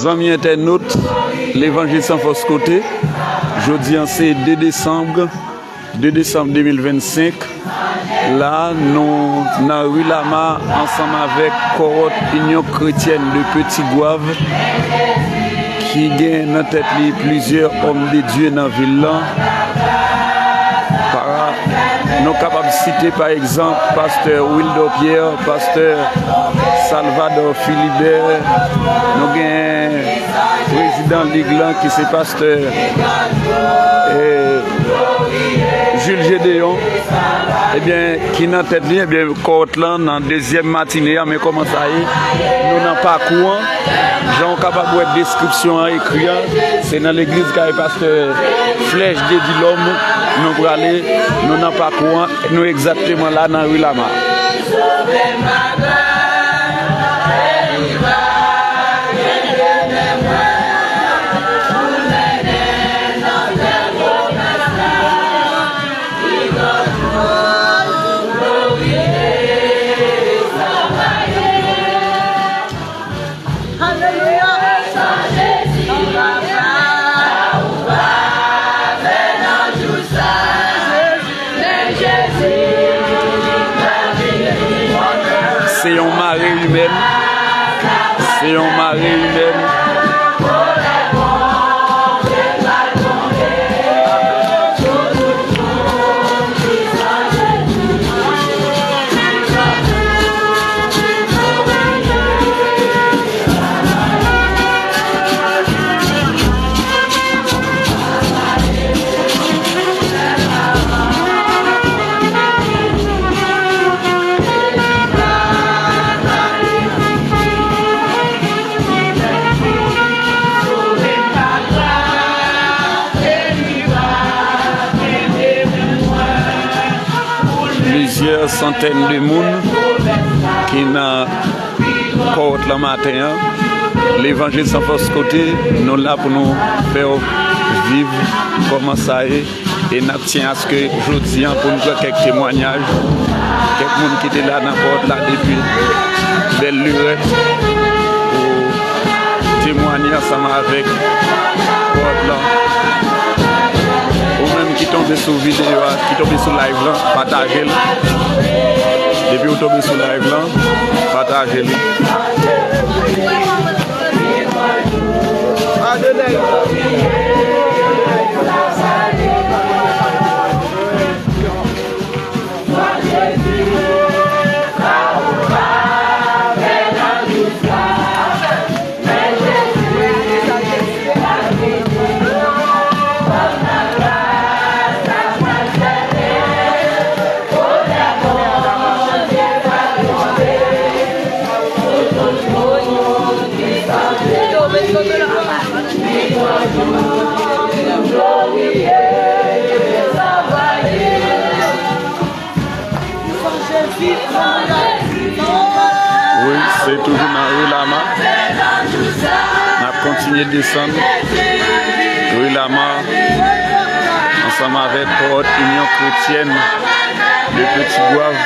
Amis internautes, l'évangile sans fausse côté. Jeudi, c'est 2 décembre 2025. Là, nous, dans rue Lama, ensemble avec Corotte Union Chrétienne de Petit Gouave, qui gagne dans tête plusieurs hommes de Dieu dans la ville. Nous sommes capables de citer par exemple Pasteur Wildo Pierre, Pasteur Salvador Philibert, nous avons président de l'Église qui c'est Pasteur Jules Gédéon, qui dans tête ligne, Cortland en deuxième matinée, mais comment ça y est, nous n'avons pas courant, j'ai capable de description à écrire, c'est dans l'église qui est Pasteur Flèche de l'homme, nous pour aller, nous n'avons pas courant, nous exactement là dans rue Lama. C'est un mari humain. C'est un mari humain. Plusieurs centaines de monde qui n'a pas le matin. L'évangile sans force côté, nous là pour nous faire vivre comment ça est. Et nous tenons à ce que je dis pour nous faire quelques témoignages. Quelques gens qui étaient là dans la porte là depuis belle lurette pour témoigner ensemble avec porte là. Ou même qui tombent sur vidéo, qui tombent sur live là, partagez-le. Depuis vous tombez sur live là, partagez-le. Oui, c'est toujours dans rue Lama. On a continué de descendre. Rue Lama, ensemble avec Corotte Union Chrétienne de Petit Gouave.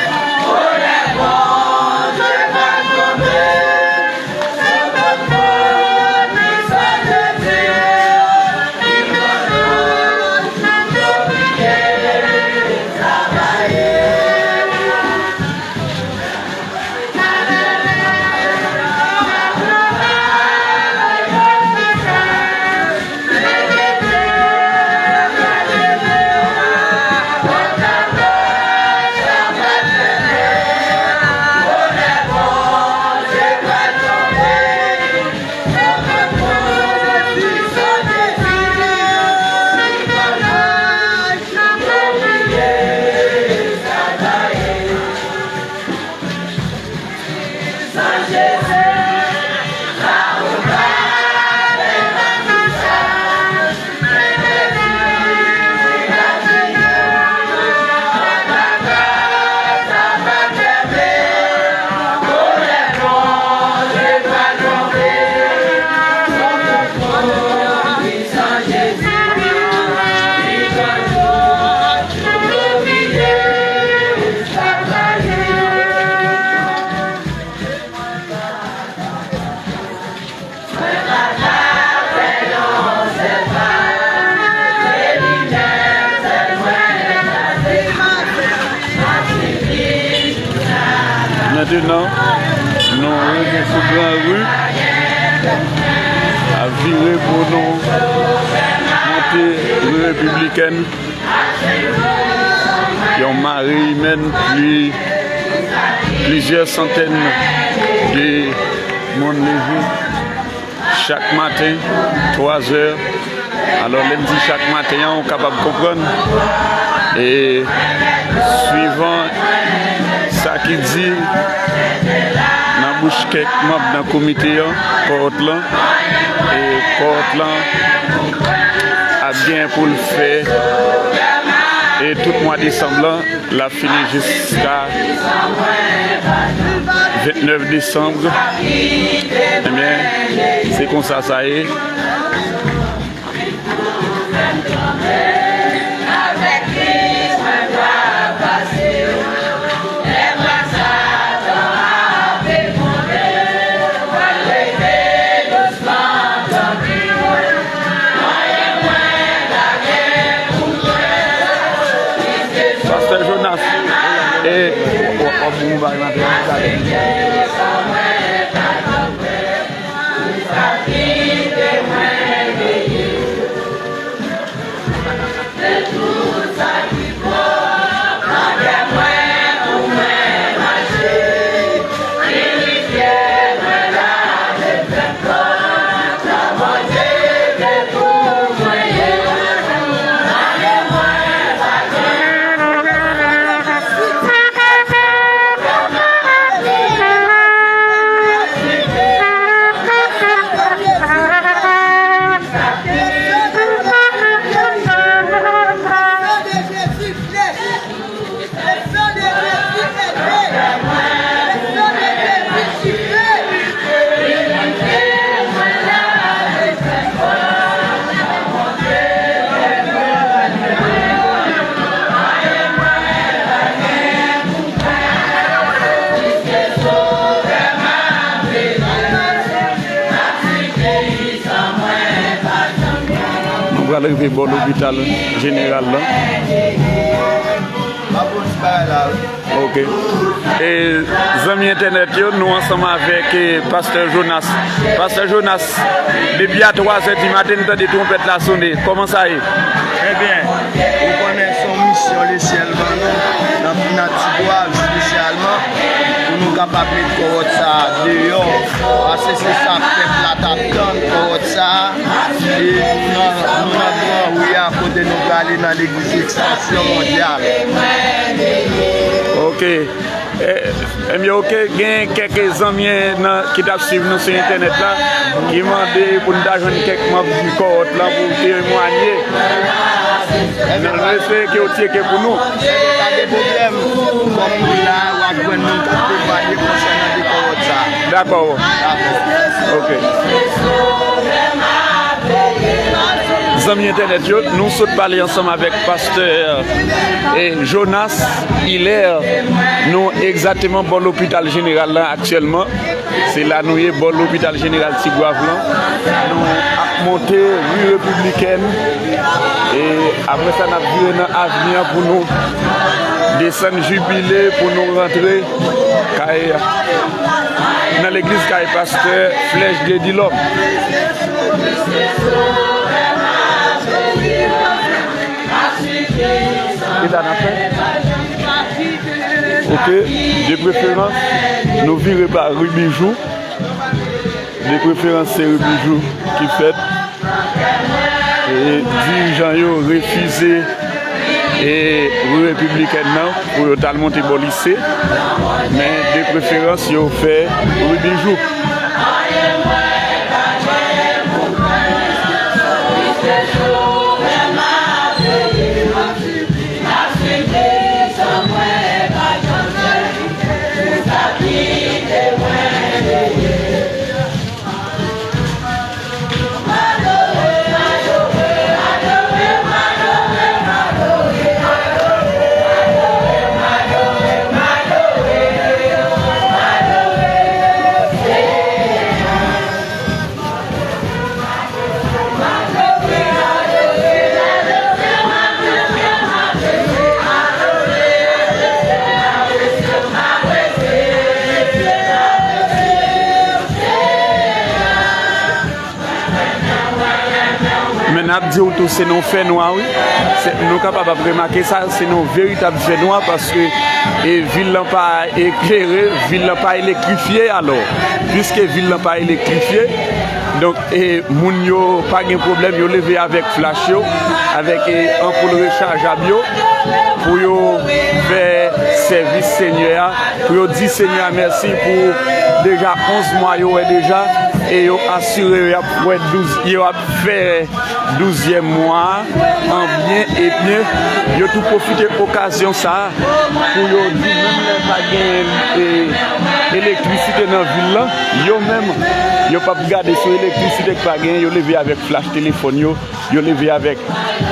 maintenant, nous revenons sur Grand Rue à virer pour nous monter rue républicaine. Qui ont mari mène plusieurs centaines de monde levé chaque matin, 3 heures. Alors, les dit chaque matin, on est capable de comprendre. Et suivant ça qui dit, dans la bouche quelques membres dans le comité, Portland, et Portland a bien pour le faire. Et tout le mois de décembre, la fini jusqu'à 29 décembre. Eh bien, c'est comme ça, ça est. Pasteur Jonas et nous allons arriver à l'hôpital général là. Ok. Et amis internet, nous ensemble avec Pasteur Jonas. Pasteur Jonas, depuis à 3h du matin, nous avons des trompettes la sonner. Comment ça est? Très bien. Vous connaissez son mission, le ciel, dans notre bois, spécialement, pour nous capables de faire ça dehors. Parce que c'est ça que la taptonne pour ça. Et nous avons, oui, à côté de nous aller dans l'église extension mondiale. Ok. Ok, il y a quelques amis qui suivent nous sur internet là, qui m'ont demandé pour nous donner quelques membres du corps là pour témoigner. Nous respectons qui ont tiré pour nous. Pas de problème. Comme nous là, on va nous témoigner concernant le corps ça. D'accord. Ok. Amis internet, nous sommes parlés ensemble avec Pasteur Jonas Hilaire. Nous exactement bon l'hôpital général là actuellement. C'est là nous y bon l'hôpital général Tigouave là. Nous avons monté rue républicaine et après ça nous avons vu un avenir pour nous descendre jubilé pour nous rentrer dans l'église Kaye Pasteur Flèche de Dilop. Ok, de préférence, nous virons par rue Bijou. De préférence, c'est rue Bijou qui fait. Et dirigeants ont refusé et rue républicaine pour le monter au lycée. Mais de préférence, ils ont fait rue Bijou. n'a pas dit tout c'est non fait noir oui. Nous capables de remarquer ça, c'est non véritable fait noir parce que et ville n'a pas éclairé, ville n'a pas électrifié alors. Puisque ville n'a pas électrifié, donc et moun yo pas de problème, yo levé avec flash yo, avec ampoule rechargeable yo pour yo faire service Seigneur, pour yo dire Seigneur merci pour déjà 11 mois yo est déjà et yo assuré pour 12 yo a fait 12e mois en bien et bien yo tout profiter occasion ça pour yo dire même pas gain électricité dans ville là yo même yo pas regarder sur électricité pas gain yo levé avec flash téléphone yo levé avec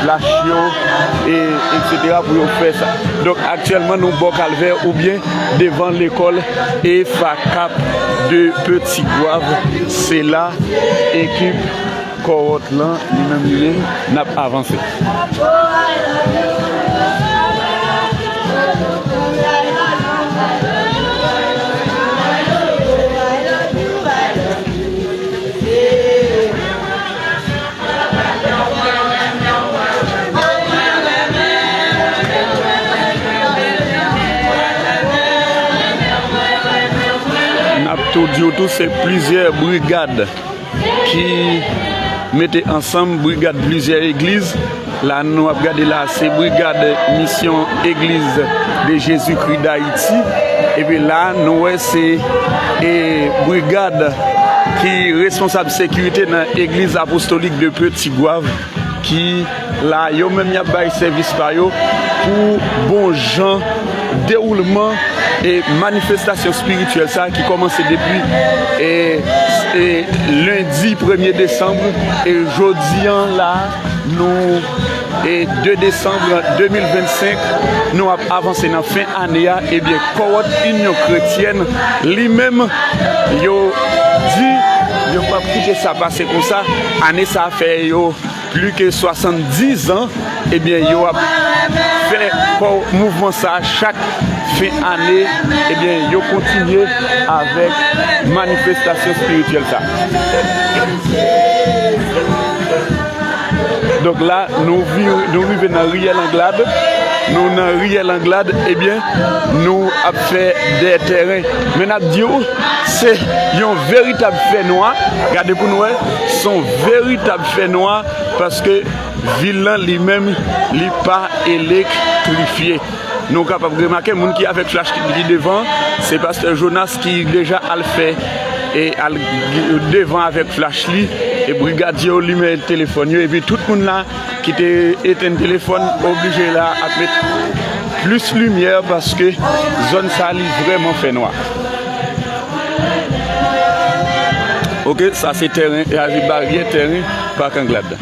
flash yo et etc. pour yo faire ça. Donc actuellement nous bon calvaire ou bien devant l'école et FACAP de Petit Goave, c'est là équipe cohorte là lui-même n'a pas avancé. Tout c'est plusieurs brigades qui mettaient ensemble brigades plusieurs églises. Là nous avons regardé là c'est brigade mission église de Jésus-Christ d'Haïti et puis là nous c'est brigade qui responsable sécurité dans l'église apostolique de Petit Goave qui là yo même y a bail service par yo pour bon gens déroulement et manifestation spirituelle ça qui commence depuis lundi 1er décembre et jeudi là nous et 2 décembre 2025 nous avons avancé dans fin année et bien cohorte Union chrétienne lui-même yo dit yo pas quitter ça passer comme ça année ça fait yo plus que 70 ans et bien yo a fait mouvement ça chaque fin année et bien yo continue avec manifestation spirituelle ça. Donc là nous vivons dans Riel Anglade. Nous dans Riel Anglade et bien nous avons fait des terrains. Mais nous disons c'est un véritable fait noir. Regardez pour nous, son véritable fait noir parce que ville lui-même n'est pas électrifié. Nous sommes capables de remarquer, les gens qui avec flash qui devant, c'est parce que Jonas qui déjà a le fait et devant avec flash li et brigadier lui met le téléphone et puis tout le monde là qui était éteint le téléphone obligé là à mettre plus lumière parce que zone ça vraiment fait noir. Ok, ça c'est terrain et avec barrière terrain par Anglade.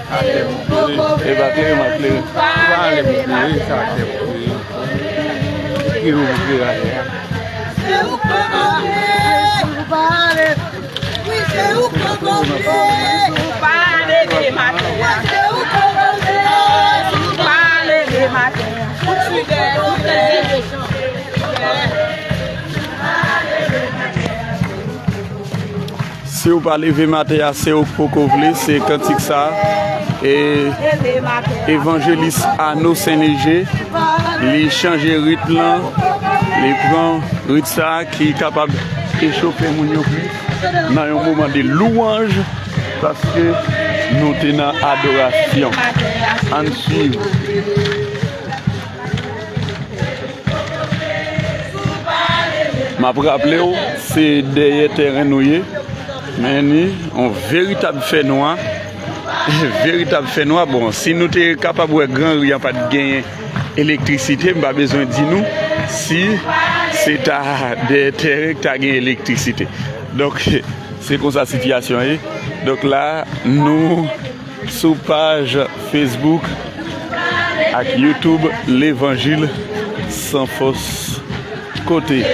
E ba kle ma kle. Vale, oui, ça c'est qui vous voulez aller. Si vous parlez de matin, c'est au Pocovle, c'est cantique ça. Et évangéliste Arnaud Saint-Léger, il change le rythme là, il prend le rythme ça qui est capable d'échauffer mon plus dans un moment de louange parce que nous tenons adoration. En suivre. Ma rappelé c'est derrière terrain noué, mais un véritable fait noir. Véritable fait noir. Bon, si nous sommes capables de grand, il n'y a pas de gain électricité, pas besoin de dire nous si c'est à des terrains qui ont électricité. Donc, c'est comme ça la situation est. Donc là, nous, sur page Facebook, avec YouTube, l'évangile sans fausse côté.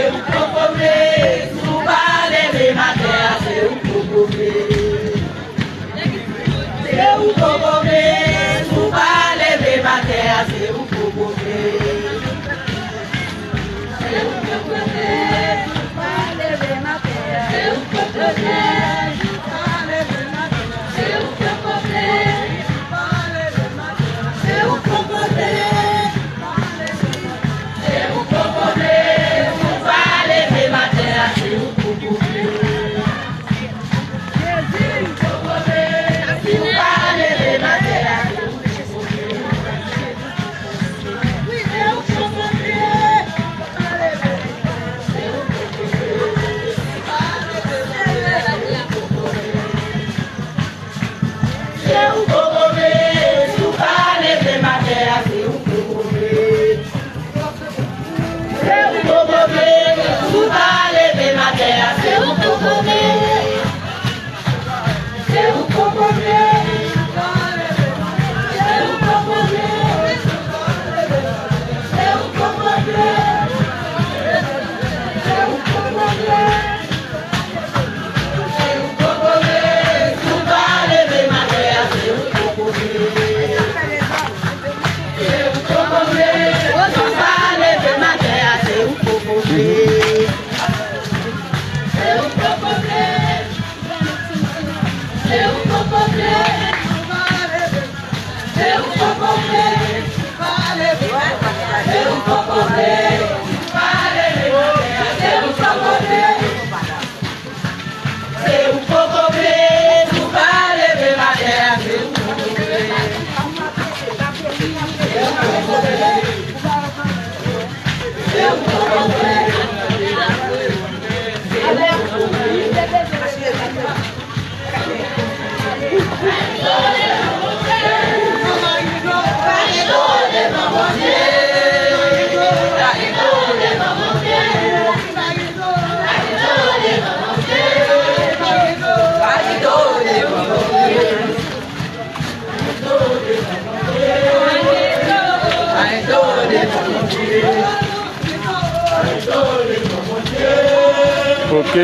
Ok,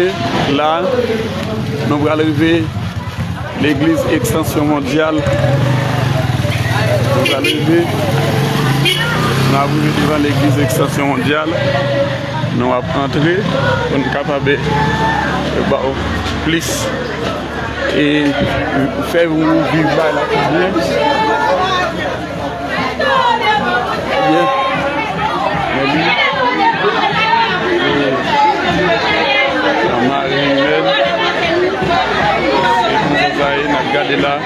là, nous allons arriver l'église Extension Mondiale. Nous allons arriver devant l'église Extension Mondiale. Nous allons entrer pour nous capables de plus et faire vous vivre là bien. Regardez là.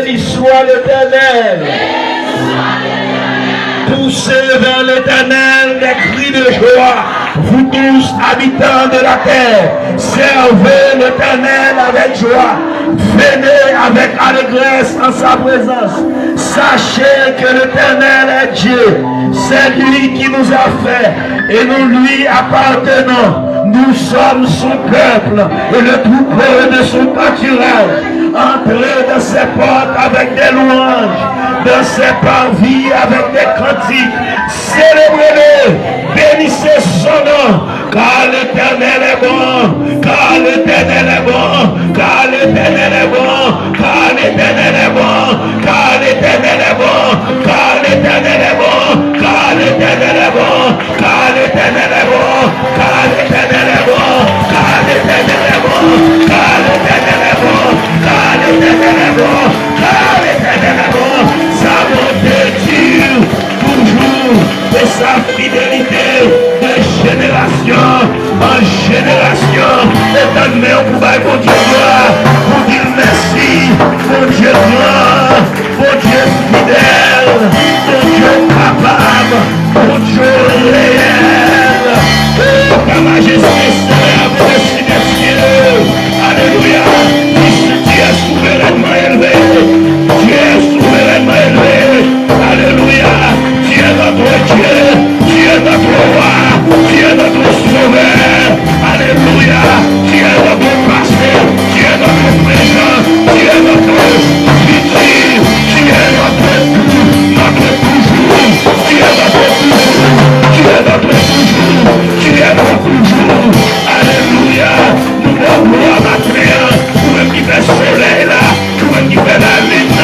Béni soit l'Éternel. Poussez vers l'Éternel des cris de joie, vous tous habitants de la terre. Servez l'Éternel avec joie. Venez avec allégresse en sa présence. Sachez que l'Éternel est Dieu. C'est lui qui nous a fait et nous lui appartenons. Nous sommes son peuple et le troupeau de son pâturage. Entrez dans ses portes avec des louanges, dans ses parvis avec des cantiques. Célébrez-le, bénissez son nom, car l'Éternel est bon, car l'Éternel est bon, car l'Éternel est bon, car l'Éternel est bon, car l'Éternel est bon, car l'Éternel est bon, car l'Éternel est bon, car l'Éternel est bon, car l'Éternel est bon, car l'Éternel est bon, car l'Éternel est bon, car l'Éternel est bon, car l'Éternel est bon, sa bonté dure toujours et sa fidélité de génération en génération. Étonnez au pouvoir pour Dieu gloire, pour dire merci, pour Dieu grand, pour Dieu fidèle, pour Dieu capable, pour Dieu réel. Ta majesté célèbre dessus des cieux. Alléluia. Tu es souverainement élevé. Tu es souverainement élevé. Alléluia. Tu es notre Dieu. Tu es notre roi. Tu es notre sauveur. Alléluia. Tu es notre pasteur. Tu es notre présent. Tu es notre futur. Tu es notre toujours. Tu es notre toujours. Tu es notre toujours. Tu es notre toujours. Alléluia. Nous devons gloire matin. Nous qui fait le soleil là. Nous qui fait la lune.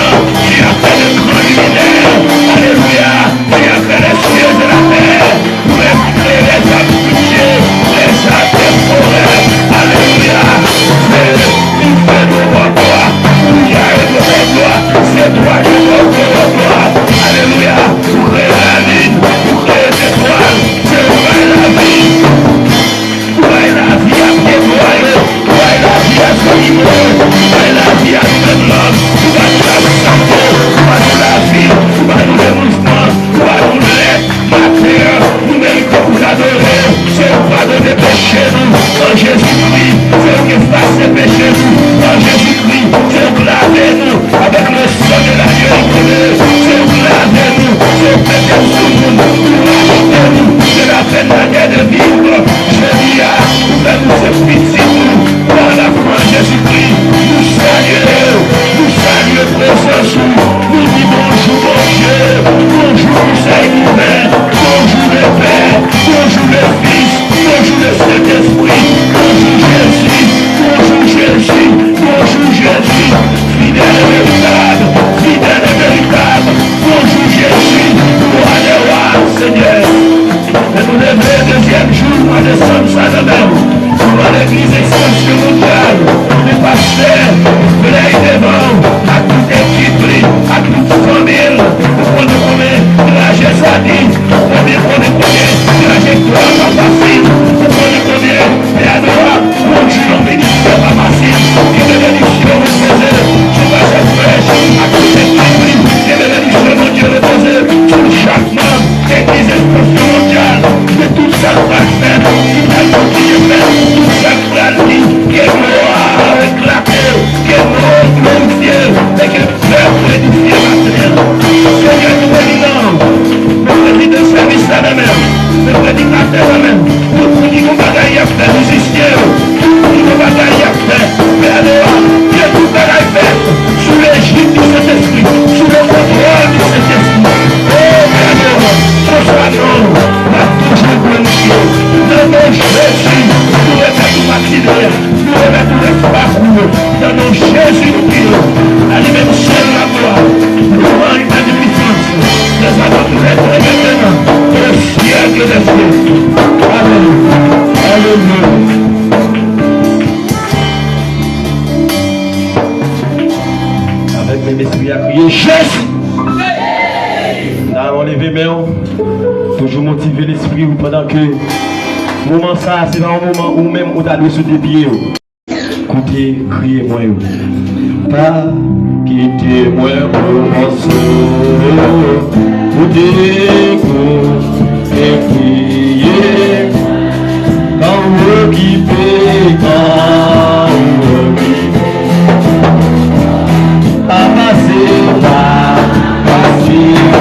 Tu as fait le grand luminaire. Alléluia. Tu as fait les cieux et la terre. Nous qui fait les arbres fruitiers, les arbres des forêts. Alléluia. Nous faisons pour toi. Nous y arrivons pour toi. C'est toi qui nous pour toi. Alléluia. Pour créer la lune. Pour créer les étoiles. C'est toi la vie. La vie à témoigner, la vie à s'animer, la vie à se l'homme, la santé, la vie, les mouvements, l'aide, la terre, nous méritons vous adorer, c'est pardonner péché nous, en Jésus-Christ, c'est qui fasse ces péchés nous, en Jésus-Christ, c'est laver nous, avec le sang de l'agneau, c'est laver nous, c'est péter sous nous, racheter nous, c'est la peine de la guerre de vivre, je dis à nous expliquons par la foi en Jésus-Christ, nous saluons présence, nous disons bonjour mon Dieu, bonjour Seigneur, bonjour le Père, bonjour le Fils, bonjour le Saint-Esprit, bonjour Jésus, bonjour Jésus, bonjour Jésus, fidèle et véritable, bonjour Jésus, roi des rois, Seigneur. Et nous levons le deuxième jour, mois de Saint-Salomon, pour l'église extension mondiale, les pasteurs, les devants, à toute équipe, à toute famille, pour nous connaître la Jésus, combien on est connu, la Jésus-Christ pas facile, pour nous connaître, et à nous, mon Dieu, on ministère pas facile, et de l'édition reposée, sur la fraîche, à toute équipe, et de l'édition mon Dieu reposée, sur chaque membre, église extension mondiale, de tout ça parfait, qui va continuer, tout ça pour la vie, qui est gloire éclatée, qui est mort glorifié, et qui est peuple édifié maintenant. Seigneur, nous bénissons, nous présidons service à nous-mêmes, nous prédicateurs à nous-mêmes, nous qui nous bagaille à faire, nous musiciens, qui nous bagaille à faire, mais alors, Dieu tout bagaille fait, sous l'égide du Saint-Esprit, sous le contrôle du Saint-Esprit. Oh, mais alors, sois-nous, la toujours glorifié, dans nos Jésus, nous remettons matinée, nous remettons les parcours, dans nos Jésus, allez même seul la gloire, louange et magnificence, nous allons nous être maintenant, le siècle des siècles. Alléluia. Alléluia. Avec mes esprits à crier, Jésus! Là, on lève mes mains, toujours motiver l'esprit pendant que moment ça, c'est un moment où même on a le sous des pieds. Écoutez, criez-moi. Pas quittez-moi pour morceau, pour déco et crier, quand vous occupez, quand vous occupez, à passer par, passer,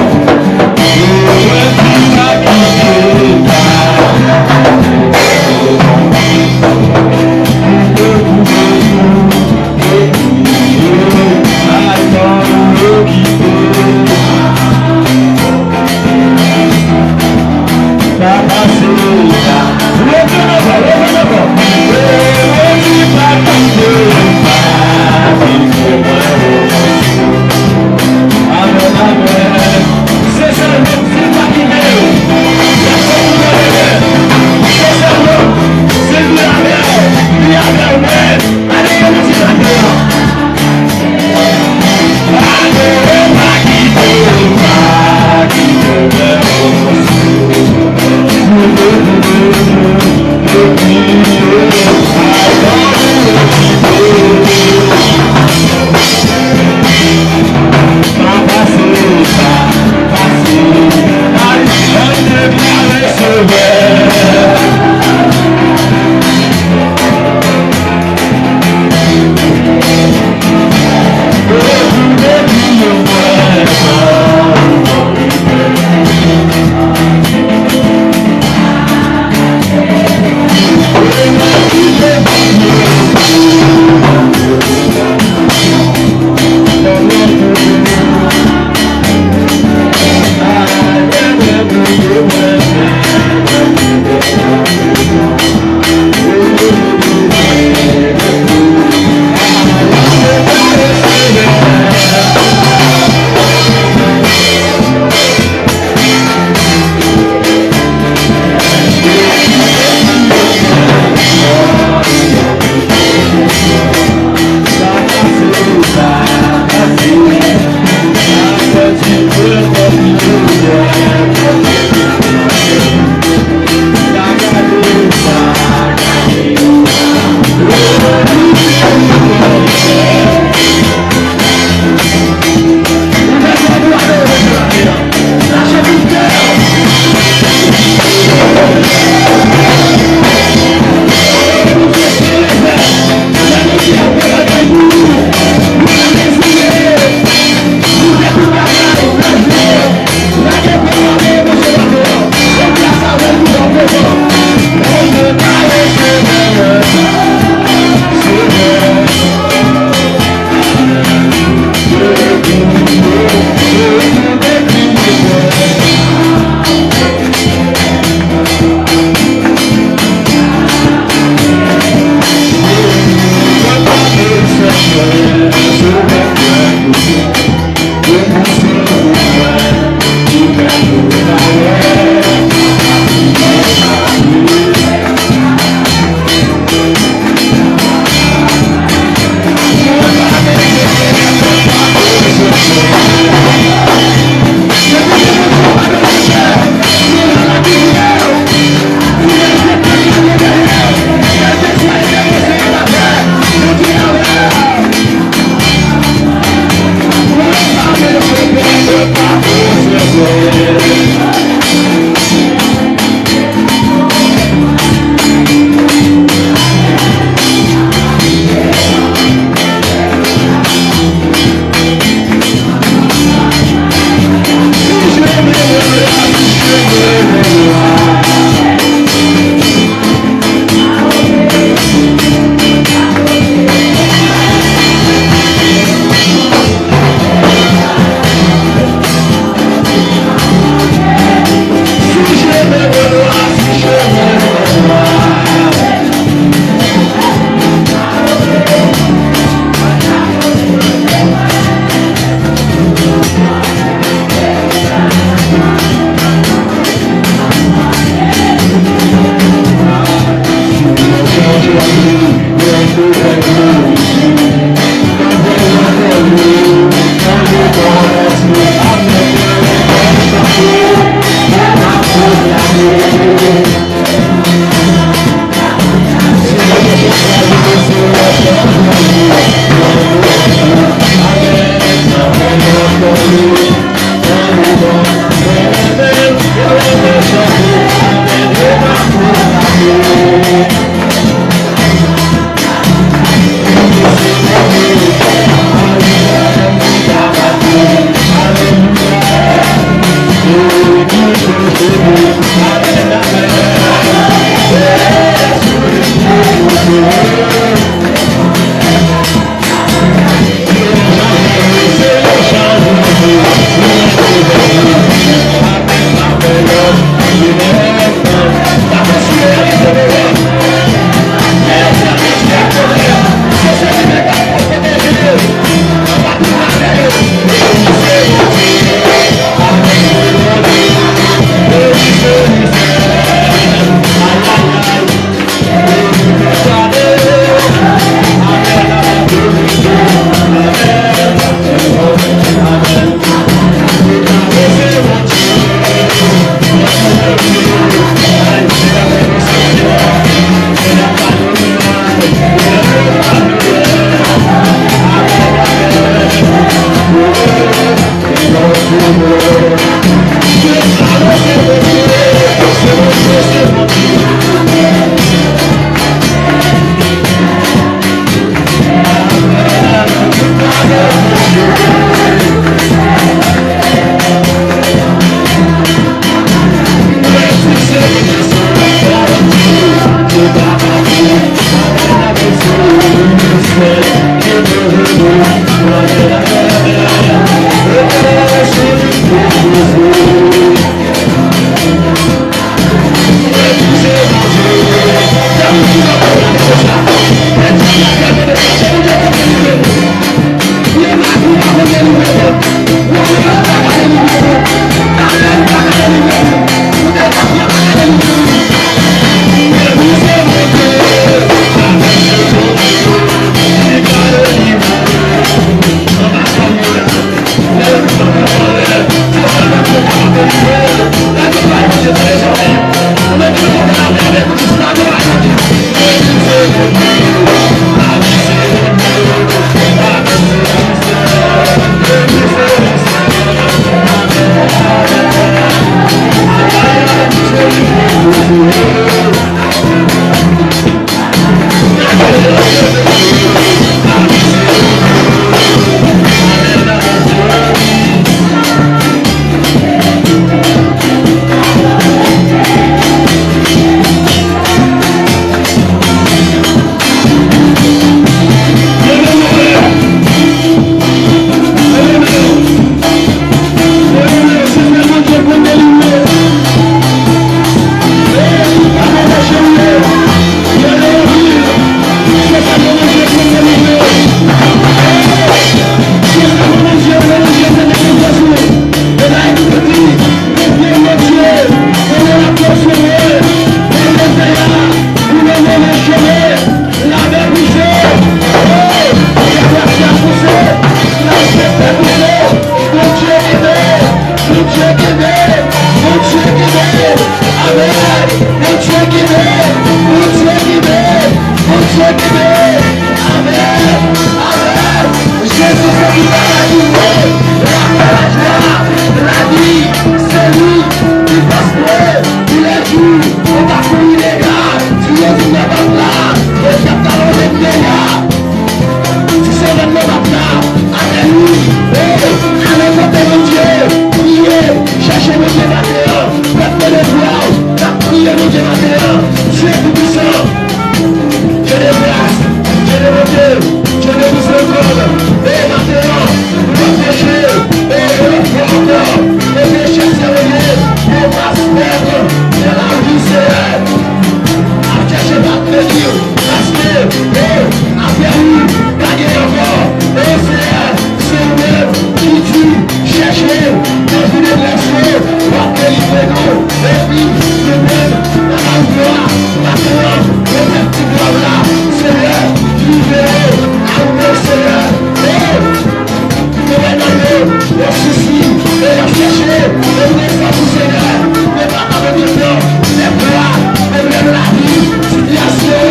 les soucis, les péchés, les blessures du Seigneur, les batailles de Dieu, les plats, les problèmes de la vie, situation,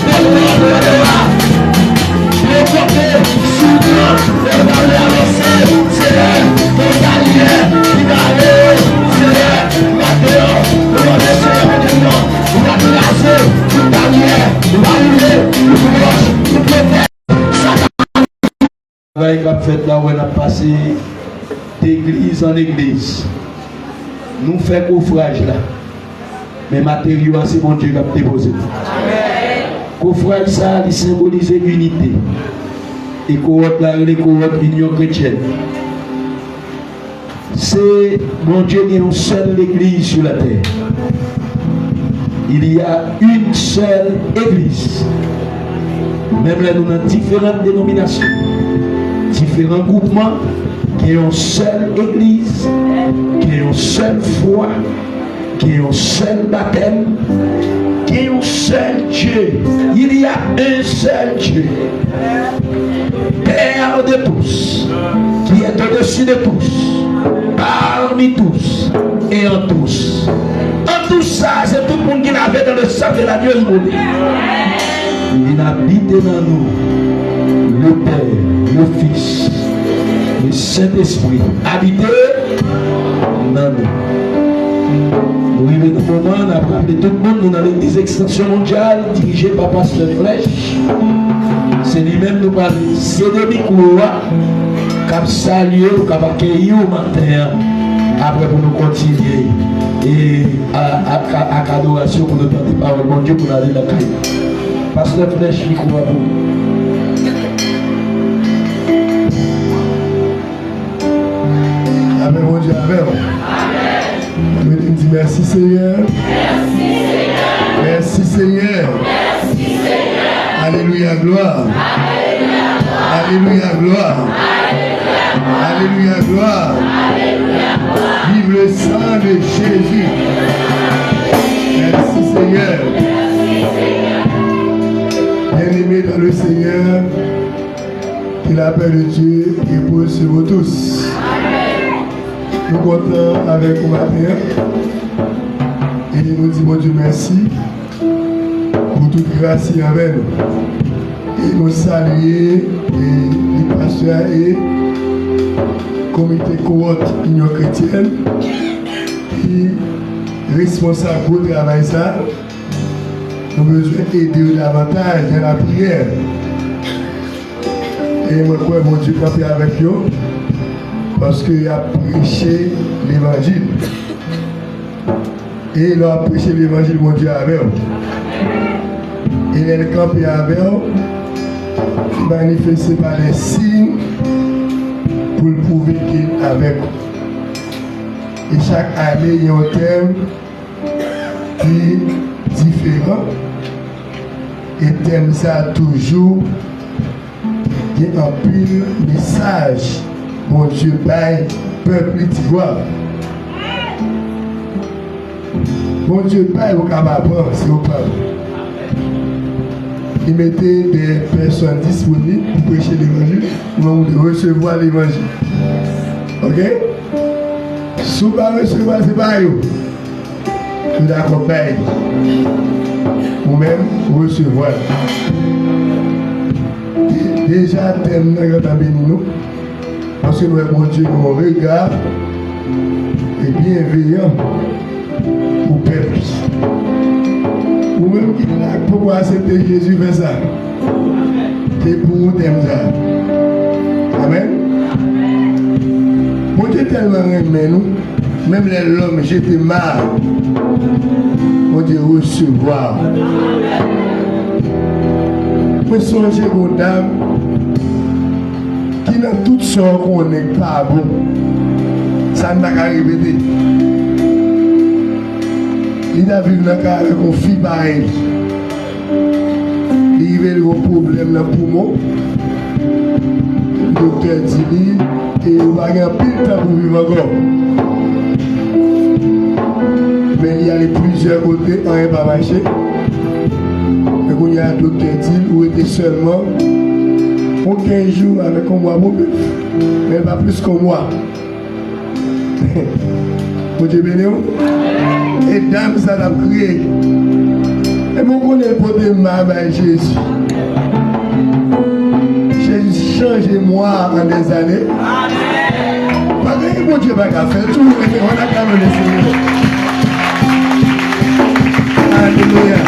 les problèmes de la loi, les côtés, souvent, les balles avancées, c'est les alliés, qui n'arrivent, c'est les Mathéo, le nom de Seigneur, le nom, on va tout lasser, tout allié, on va rouler, tout proche, tout protège. Avec la fête là où on a passé d'église en église, nous faisons coffrage là, mais matériaux c'est mon Dieu qui a déposé. Coffrage ça, il symbolise l'unité. Et cohorte là, les cohortes union chrétienne. C'est mon Dieu qui est une seule église sur la terre. Il y a une seule église. Même là, nous avons différentes dénominations, différents groupements, qui ont une seule église, qui ont une seule foi, qui ont un seul baptême, qui ont un seul Dieu. Il y a un seul Dieu, Père de tous, qui est au-dessus de tous, parmi tous et en tous. En tout ça, c'est tout le monde qui l'avait dans le sang de la Dieu immolé. Il habite dans nous le Père, le Fils, le Saint-Esprit. Habiter dans nous. Nous vivons dans le moment, on a appelé tout le monde, nous dans l'église Extension Mondiale, dirigée par Pasteur Flèche. C'est lui-même nous parle. C'est de micro, comme saluer, comme accueillir au matin. Après pour nous continuer. Et à l'adoration pour nous tenter parole, mon Dieu, pour aller dans la caille. Pasteur Flèche, micro à vous. Amen, mon Dieu, amen. Je me dis merci Seigneur. Merci Seigneur. Alléluia, gloire. Alléluia, gloire. Alléluia, gloire. Vive le sang de Jésus. Merci Seigneur. Bien-aimé dans le Seigneur, que la paix de Dieu repose sur vous tous. Nous comptons avec vous matin et nous disons Dieu merci pour toute grâce avec nous. Et nous saluer les pasteurs et comité cohorte Union chrétienne qui responsable pour le travail ça. Nous avons besoin d'aider davantage dans la prière. Et moi, je crois que mon Dieu camper avec eux parce qu'il a prêché l'évangile. Et il a prêché l'évangile, mon Dieu, avec eux. Et il a campé avec eux, manifesté par les signes pour le prouver qu'il est avec eux. Et chaque année, il y a un thème qui est différent. Et le thème, ça toujours, il y a un pile message. Mon Dieu, bail, peuple, tu vois. Mon Dieu, bail, vous capable d'apprendre, c'est au peuple. Il mettait des personnes disponibles pour prêcher l'évangile, pour recevoir l'évangile. Ok? Si vous ne pouvez pas recevoir, c'est pas vous. Vous d'accord, bail. Vous-même, recevoir. Déjà, thème, nous avons béni nous. Parce que nous avons mon Dieu, mon regard est bienveillant au peuple. Vous-même qui là, pourquoi accepter Jésus fait ça? C'est pour vous t'aimer ça. Amen. Mon Dieu tellement aimé nous, même l'homme, j'étais mal. Mon Dieu recevoir. Moi, songez mon dame. Qui dans toutes sortes qu'on n'est pas bon, ça n'a qu'à répéter. Il a vu dans cas avec une fille pareille. Il y a eu un problème dans le poumon. Le docteur dit et il va y avoir pile de temps pour vivre encore. Mais il y a plusieurs côtés, on n'est pas marché. Mais quand il y a un docteur dit où était seulement. Pour 15 jours avec un mois pour vivre. mais pas plus que moi. Bon Dieu béni. Et dame, ça l'a crié. Et mon connaît le côté de Jésus. Jésus change moi en des années. Parce que mon Dieu va faire tout, mais on a quand même le Seigneur. Alléluia.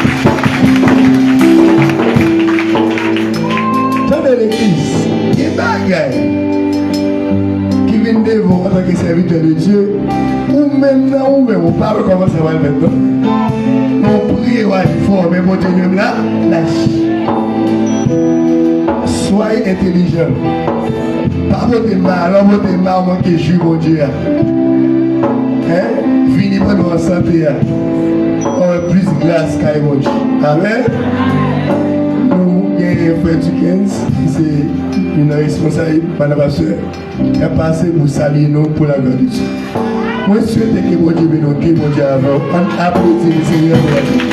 Tenez l'église, il y a des bagailles qui viennent de vous en tant que serviteur de Dieu, ou maintenant, ou même, on parle comment ça va maintenant. On prie fort, mais mon Dieu là, lâche. Soyez intelligent. Pas votre mal, alors votre mal, on manque de jus, mon Dieu. Hein? Venez pas nous en santé. On a plus de glace qu'à mon Dieu. Amen. Nous, il y a un frère Tukens, c'est une responsable, madame la soeur, qui a passé pour saluer nous pour la gloire de Dieu. Moi, je souhaite que mon Dieu bénisse, que mon Dieu avant. On applaudit le Seigneur pour la vie.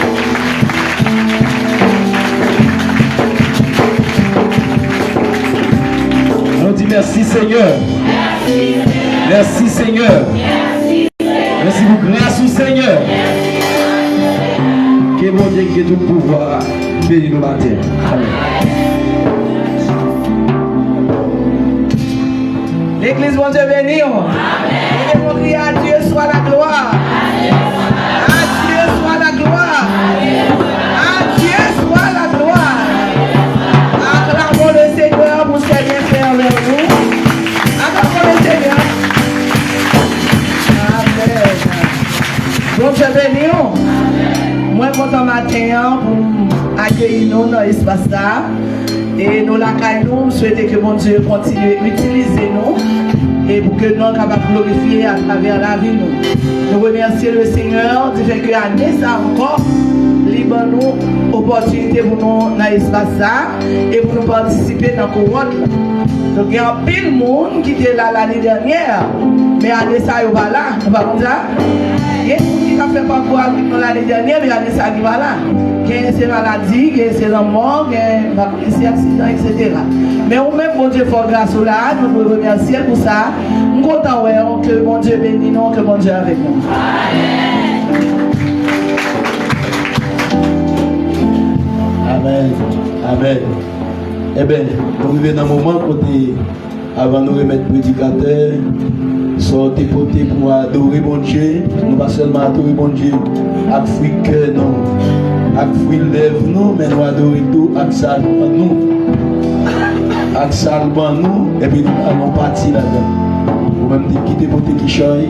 On dit merci Seigneur. Merci Seigneur. Merci pour grâce au Seigneur. Que mon Dieu qui tout pouvoir bénir nos matin. Amen. L'église, mon Dieu béni. Et mon cri à Dieu soit la gloire. À Dieu soit la gloire. À Dieu soit la gloire. Acclamons le Seigneur pour ses bienfaits envers nous. Acclamons le Seigneur. Amen. Donc je bénis. Moi, content matin pour accueillir nous dans l'espace là. Et nous, la caille, nous souhaitons que mon Dieu continue à utiliser nous et pour que nous soyons capables de glorifier à travers la vie. Nous remercions le Seigneur du fait que l'année, ça encore, libre nous opportunité pour nous dans l'espace et pour nous participer dans le couronne. Donc il y a un pile de monde qui était là l'année dernière, mais l'année, ça n'est pas là. Vous ne pas comme ça? Il y a des gens qui ont fait parcours l'année dernière, mais l'année, ça n'est pas là. Il y a des maladies, il y a des morts, il y a des accidents, etc. Mais au même, mon Dieu, faut grâce au là, nous vous remercions pour ça. Nous sommes contents que mon Dieu bénisse nous, que mon Dieu est avec nous. Amen. Amen. Eh bien, nous vivons dans un moment côté, avant de nous remettre prédicateur, sortez côté pour adorer mon Dieu. Nous pas seulement adorer mon Dieu, avec fruit cœur non, avec fruit lèvres non, mais nous adorer tout avec ça nous, avec ça nous, et puis nous allons partir là-dedans. Ou même quitter côté qui change,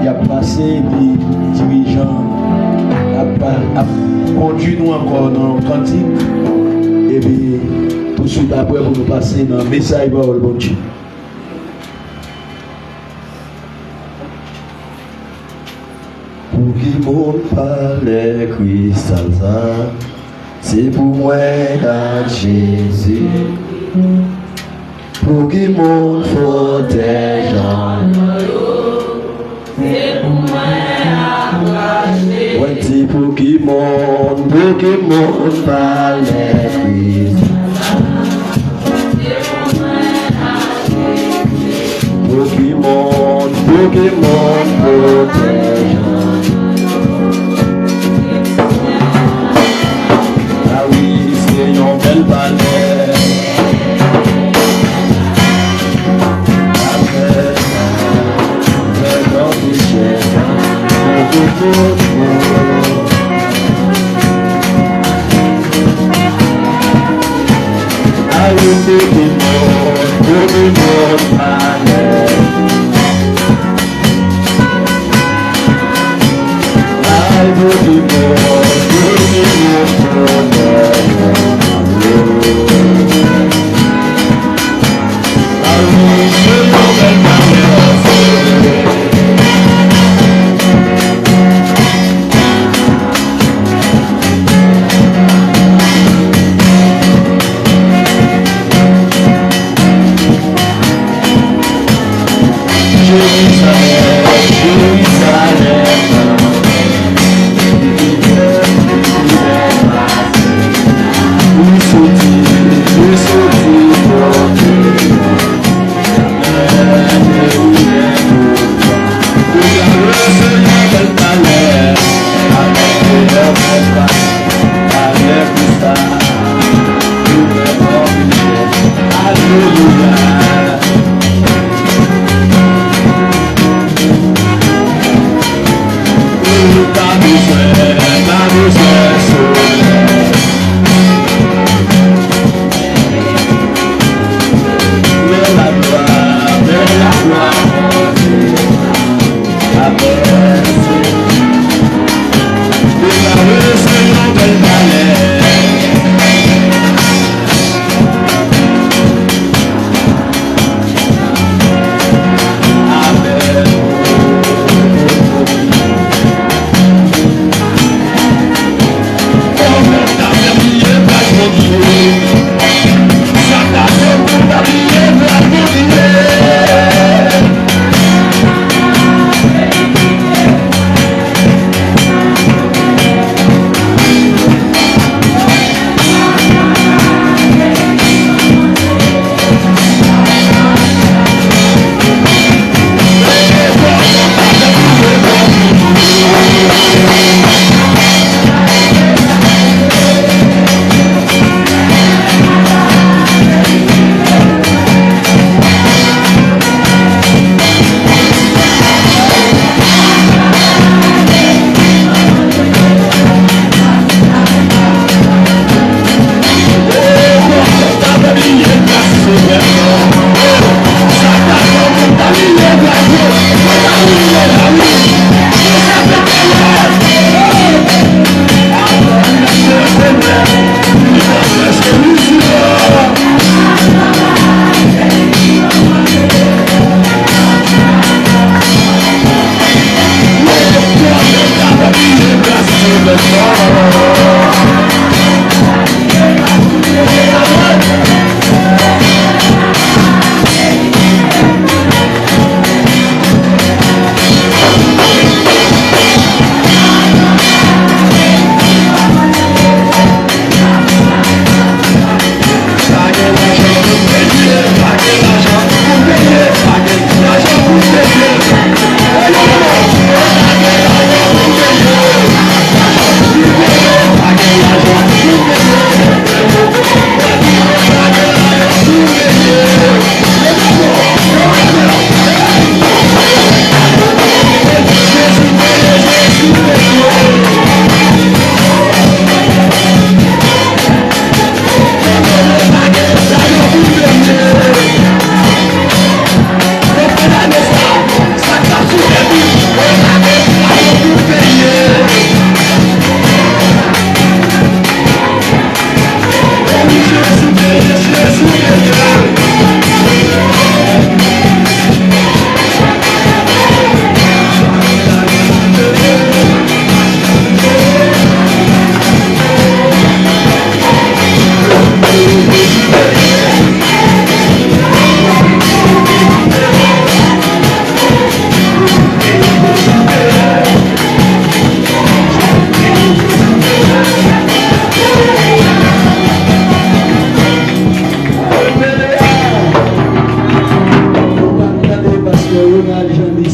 il y a passé et puis dirigeant a conduit nous encore dans le cantique et puis tout de suite après pour nous passer dans le message de bon Dieu. Pour qui monde parle cristal, c'est pour moi dans Jésus. Pour qui monde faut des gens, c'est pour moi ouais, c'est pour qui monde parle cristal. Pour qui monde protège. Ah oui, c'est une belle valeur. Après ça, c'est notre richesse. Ah oui, c'est pour qui monde parle.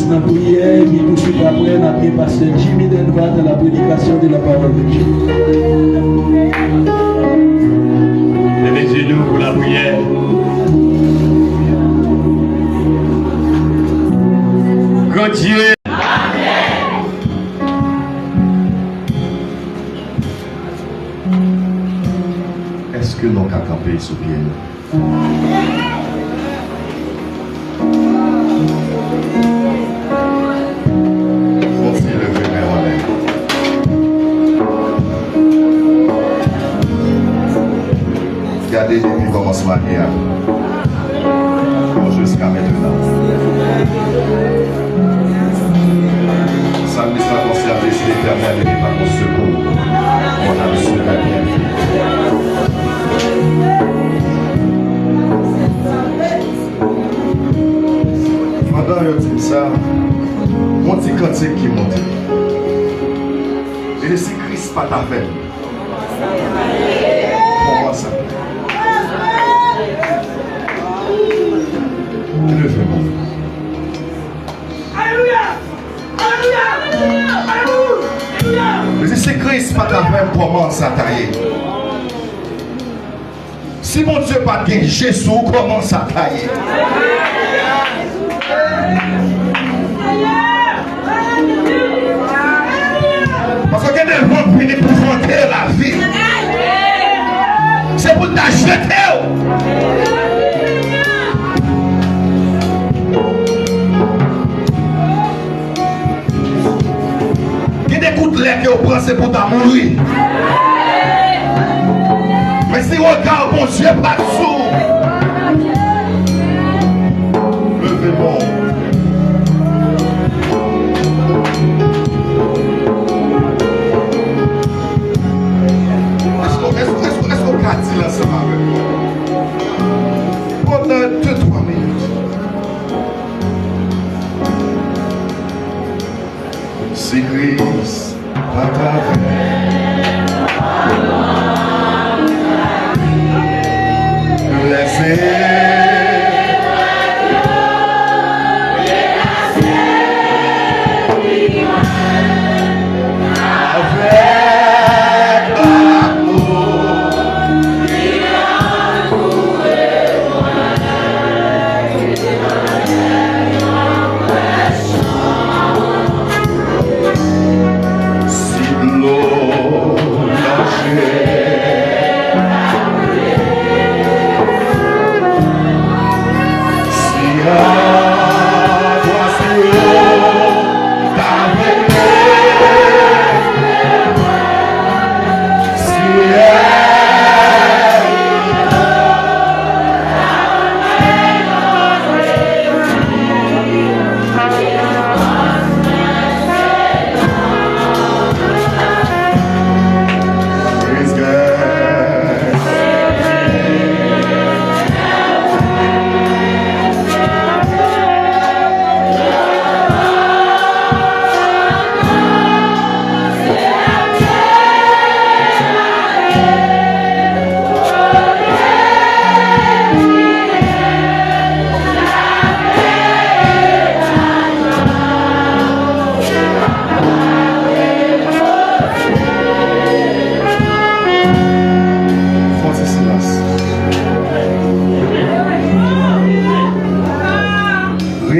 dans la prière, puis tout de suite après, on a pris pasteur Jimmy Denva dans la prédication de la parole de Dieu. Levez les genoux pour la prière. Grand Dieu. Est-ce que nous avons campé sous pied? Regardez depuis commencement hier jusqu'à maintenant. Samedi sera conservé si l'Éternel n'est pas mon secours. On a reçu la bien. Pendant que je dis ça, mon petit cantique qui monte. Et si Christ pas ta fait. Comment ça? Levez-moi. Alléluia! Alléluia! Alléluia! Mais si Christ pas ta fait, comment ça tailler? Si mon Dieu pas bien Jésus, comment ça tailler? Parce que des gens viennent pour vanter la vie. C'est pour t'acheter. Il y a des coups de lait que vous prenez pour ta mourir. Mais si vous regardez mon Dieu pas dessous, levez-moi. Est-ce qu'on a dit l'ensemble avec moi? Pendant 2-3 minutes. Si Christ pas ta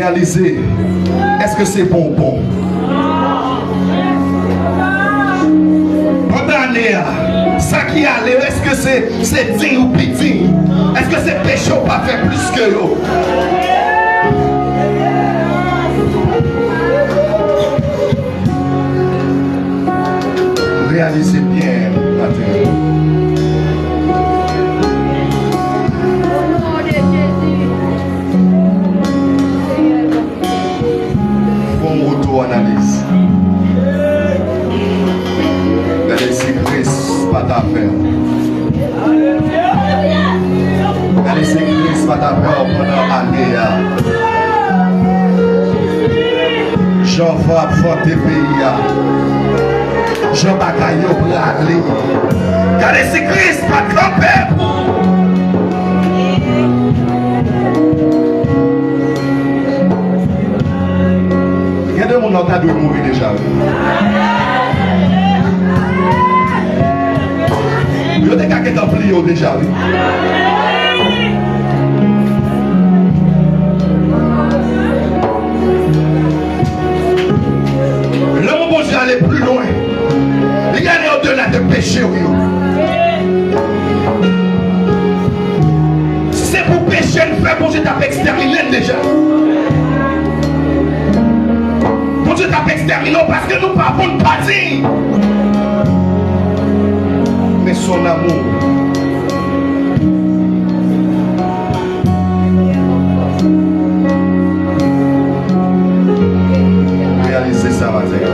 réaliser, est-ce que c'est bonbon? Pendant l'année, ça qui allait, est-ce que c'est digne ou petit? Est-ce que c'est péché ou pas faire plus que l'eau? Réalisez bien maintenant. Auto-analyse. Regardez si Christ pas ta faire. Regardez si Christ pas ta faire pendant l'année. Jean va faire tes pays. Jean bagaille pour aller. Regardez si Christ pas camper. monde a dû mourir déjà. Yo te ka ketan pliyo déjà. L'homme bon Dieu aller plus loin. Il y a au-delà de péché. C'est pour pécher le fait bon Dieu t'a exterminé déjà. Bon Dieu t'a exterminé parce que nous pas bon parti. Mais son amour. Réalisez ça matin.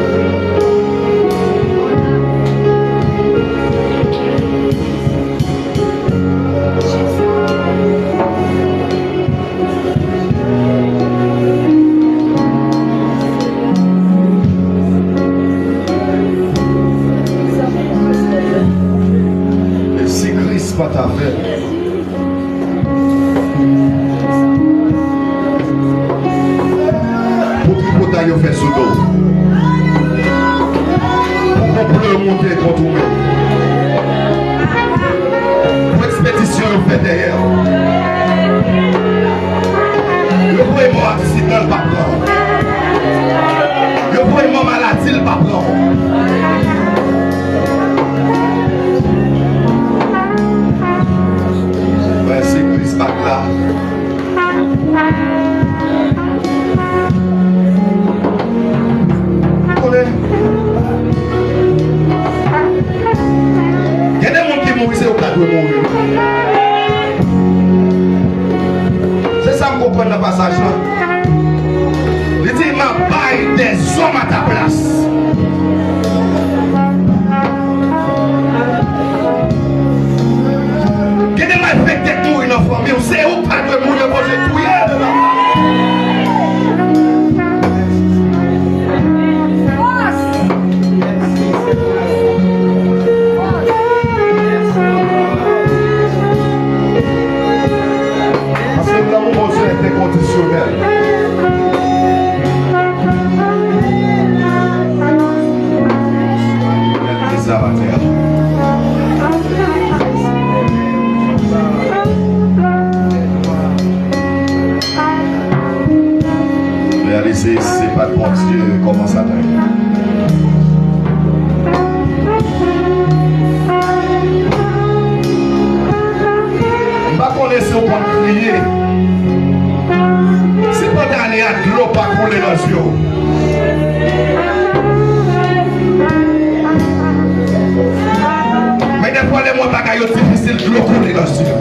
Pas ta fait. Pour qui pour t'aller faire sous dos. Pour pleurer monter contre vous. Pour expédition vous fait derrière. Le premier mot accident le pas prendre. Le premier mot maladie le pas prendre. C'est Christ par là. Il y a des gens qui mourent, c'est au cas de mourir. C'est ça que je comprends dans le passage là. Il dit, il m'a baillé des hommes à ta place. Affecté tout une famille, c'est où pas de monde de manger tout hier. Parce que l'amour de Dieu est inconditionnel. Ça va dire. Réaliser, c'est pas de bon Dieu, comment ça t'aide. Je ne sais pas qu'on laisse au point de crier. C'est pas d'aller à de l'eau pas couler dans les yeux. Mais des fois, les mots bagailles difficiles de l'eau couler dans les yeux.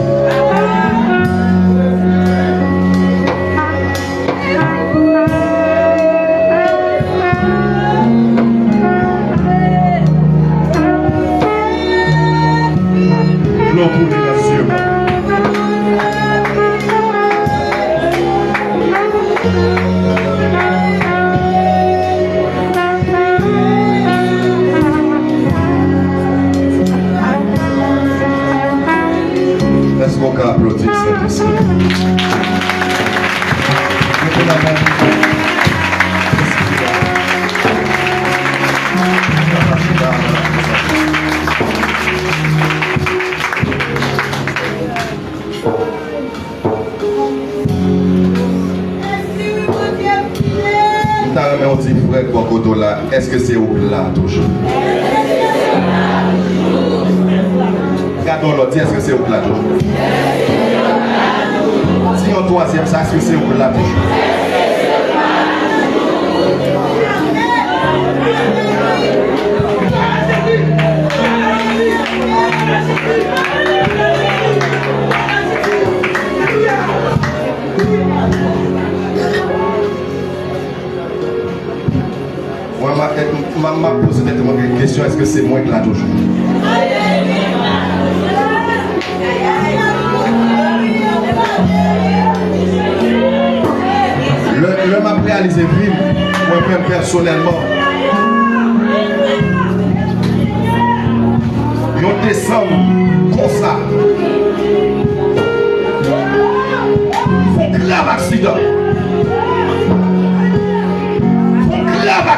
Est-ce qu'on peut applaudir cet esprit? On dit frère Bokoto là, est-ce que c'est au plat toujours? Regardons l'autre, est-ce que c'est au plat toujours? Si en troisième, ça, est-ce que c'est au plat toujours? Moi, m'a posé une question, est-ce que c'est moi qui l'a toujours? Le m'a réalisé vivre, moi-même personnellement. Nous descendons comme ça. Font grave accident. Grave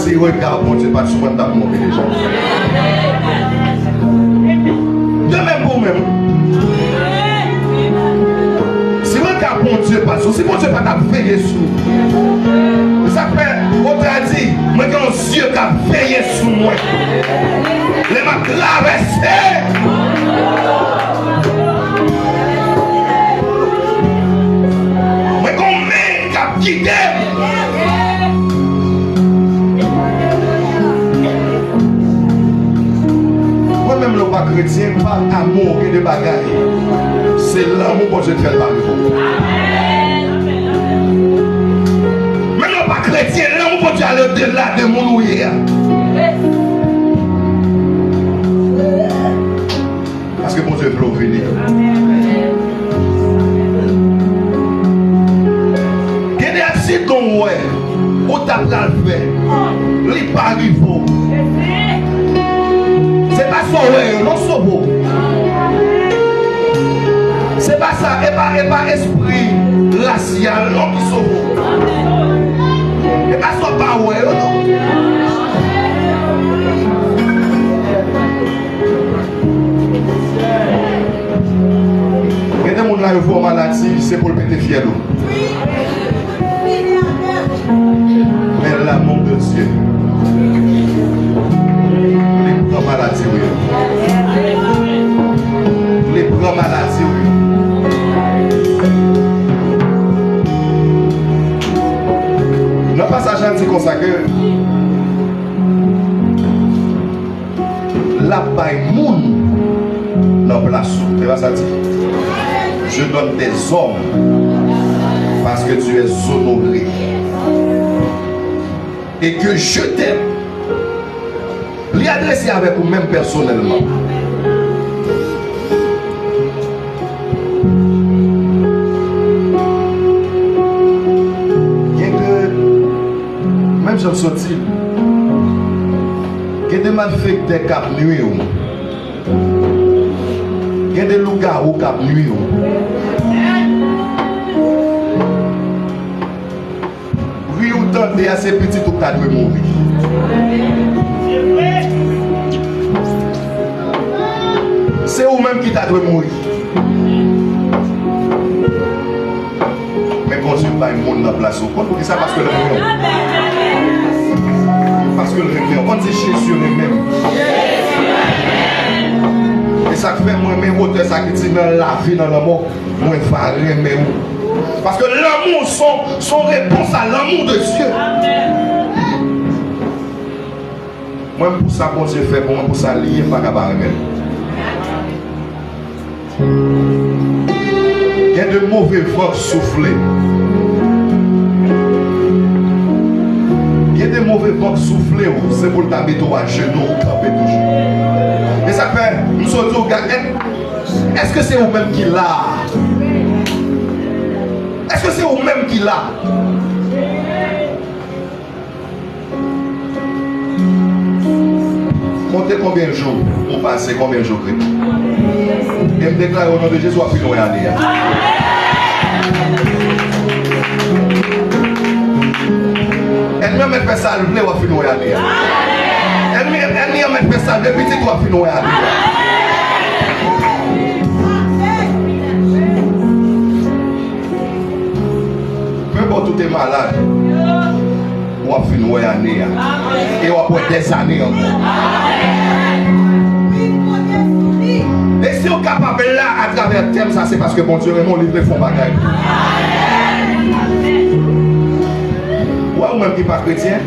si regarde bon Dieu, pas de souvent t'as mourir déjà. De même pour même. Si regarde bon Dieu, pas si bon Dieu pas t'a veillé sur. Ça fait, on t'a dit, moi j'ai un Dieu qui a veillé sur moi. Les m'a traversé. Moi j'ai un mec qui a quitté. Moi-même, le pas chrétien, pas amour et de bagaille. C'est l'amour que je te fais par vous. Même le pas chrétien, l'amour que tu as au-delà de mon ouïe. Parce que bon Dieu veut venir. Il y a des accidents, ouais, où tu as le fait, il pas arrivé. C'est pas ça, non, c'est beau. C'est pas ça, et pas esprit racial, non, qui sont beau. Et pas ça, pas ouais, non. Il y a des gens qui ont une maladie, c'est pour le péter fier. Mais l'amour de Dieu. Les maladies, oui. Les grandes maladies, oui. Dans le passage, on dit comme ça que la paille moun dans la place. C'est pas ça dit. Je donne des hommes parce que tu es honoré et que je t'aime. Lui adresser avec vous-même personnellement. Bien que, même je me sorti, il y a des malfaiteurs qui ont nuit. Il y a des loups-garous qui ont nuit. Oui, autant de assez petit pour que tu dois mourir. C'est vous-même qui t'a dû mourir. Mais quand tu vas un monde dans la place, on dit ça parce que le réunion. Parce que le réunion, on dit Jésus lui-même. Et ça fait moi-même, ça qui dit dans la vie, dans la mort, moi, je vais rien. Parce que l'amour, son réponse à l'amour de Dieu. Moi, pour ça, bon Dieu fait pour moi, pour ça, lié, pas qu'à barrer. Il y a de mauvais vents soufflés. Il y a de mauvais vents soufflés. C'est pour t'habiter à genoux, camper toujours. Et ça fait, nous sommes tous gars. Est-ce que c'est vous-même qui l'a? Est-ce que c'est vous-même qui l'a? Comptez combien de jours pour passer, combien de jours. Et me déclare au nom de Jésus à finir l'année. Elle me fait ça, le blé à finir l'année. Elle me fait ça, le petit à finir l'année. Peu importe tout est malade, on va finir l'année. Et on va pour des années encore. Et si on est capable là à travers le thème, ça c'est parce que bon Dieu vraiment livre font bagaille. Ouais, ou même qui n'est pas chrétien.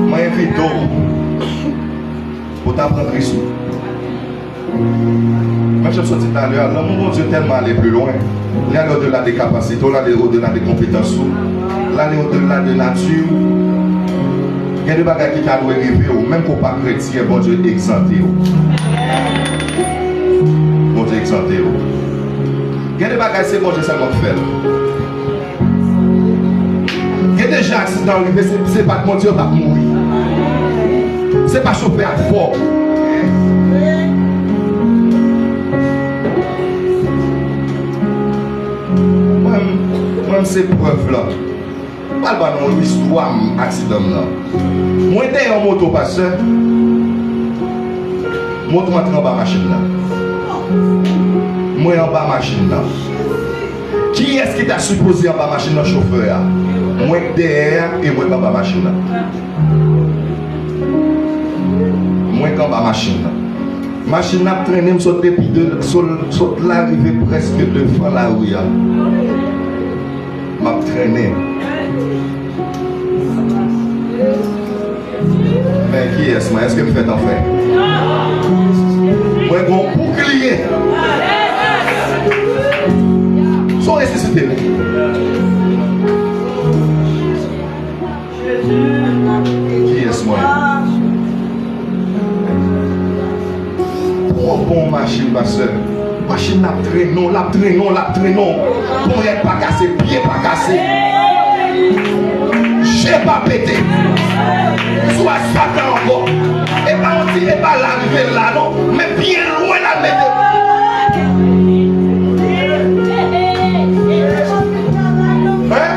Moi j'invite pour t'apprendre Christ. Moi je me suis dit tout à l'heure, l'amour de Dieu tellement aller plus loin. Il est au-delà des capacités, il est au-delà des compétences, il est au-delà de la nature. Il y a des bagages qui t'ont arrivé, même pour pas chrétien, bon Dieu exempté. Bon Dieu exempté. Il y a des bagages, c'est bon Dieu seulement fait. Il y a des gens accidents arrivés, c'est pas que mon Dieu va mourir. C'est pas chauffer à fort. prendre ces preuves-là. Pas dans l'histoire accident là. Moi, j'étais en moto, pasteur. Moi, je suis en bas machine là. Moi, en bas machine là. Qui est-ce qui t'a supposé en bas machine là, chauffeur? Moi, derrière et moi, en bas machine là. Moi, en bas machine là. Machine a traîné, je saute depuis saute l'arrivée presque devant la rue. M'a traîné. Mais qui est-ce moi? Est-ce que me fait en fait? Moi, bon bouclier. Sont ressuscités. Qui est-ce moi? Oh bon machine, ma soeur. Machine la traînon. Pour être pas cassé, pied pas cassé. J'ai pas pété. Soit encore. Et pas on dit, et pas l'arrivée là, non. Mais bien loin la mettre. Hein?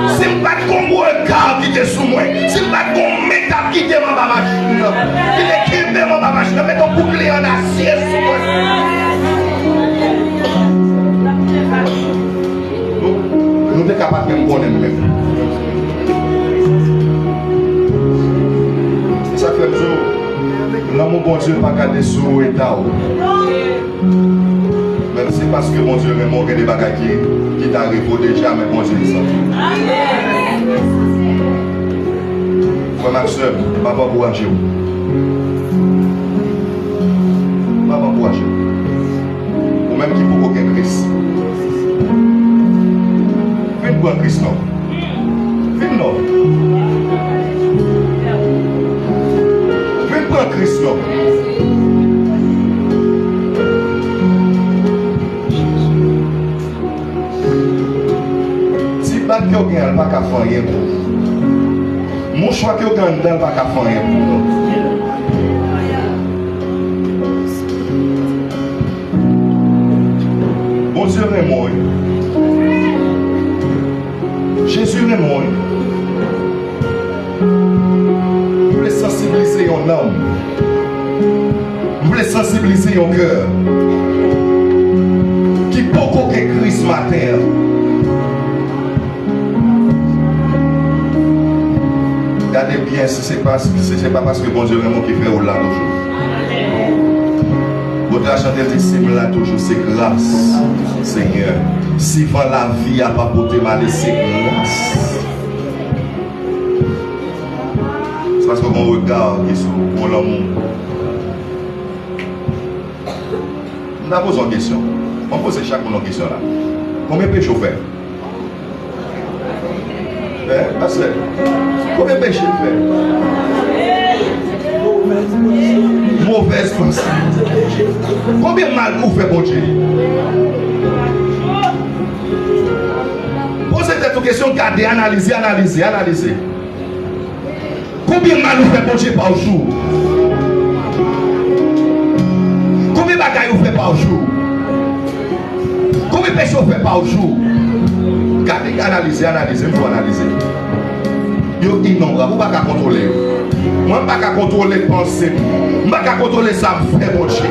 Si je ne pas comme un car qui est sous moi, si je ne pas comme un métal qui est dans ma machine, qui est qui dans ma machine, mais ton bouclier en acier sous moi. Nous sommes capables de me connaître même. Ça fait le jour. L'amour bon Dieu pas garder sous état. Même si c'est parce que mon Dieu même des bagages qui t'arrivent déjà, mais bon Dieu ça. Frère ma soeur, papa bourragé. Papa bourragé. Ou même qui pour aucun Christ. Viens pour un Christ non. Viens non. Viens pour un Christ non. Si pas que vous gagnez, pas qu'à faire rien pour vous. Mon choix que vous gagnez, pas qu'à faire rien pour vous. Bon Dieu est mort. Jésus est mort. Vous voulez sensibiliser ton âme. Vous voulez sensibiliser ton cœur. Qui peut qu'aucun Christ matin. Regardez bien si ce n'est pas parce que bon Dieu vraiment qui fait au-delà toujours. Votre chanter disciple là toujours, c'est grâce, Seigneur. Si vent la vie a pas porté mal, c'est grâce. C'est parce que mon regard qui est sur mon amour. On a posé une question. On pose chaque une question là. Combien de péchés vous faites? Parce que combien de péchés vous faites? Mauvaise pensée. Combien de mal vous faites, bon Dieu? Posez cette question, gardez, analysez. Combien de mal vous faites, bon Dieu, par jour? Combien de bagailles vous faites par jour? Combien de péchés vous faites par jour? Gardez, analysez, il faut analyser. Yo innombrable, vous ne pouvez pas contrôler. Moi, je ne peux pas contrôler les pensées. Je ne peux pas contrôler ça, frère, mon Dieu.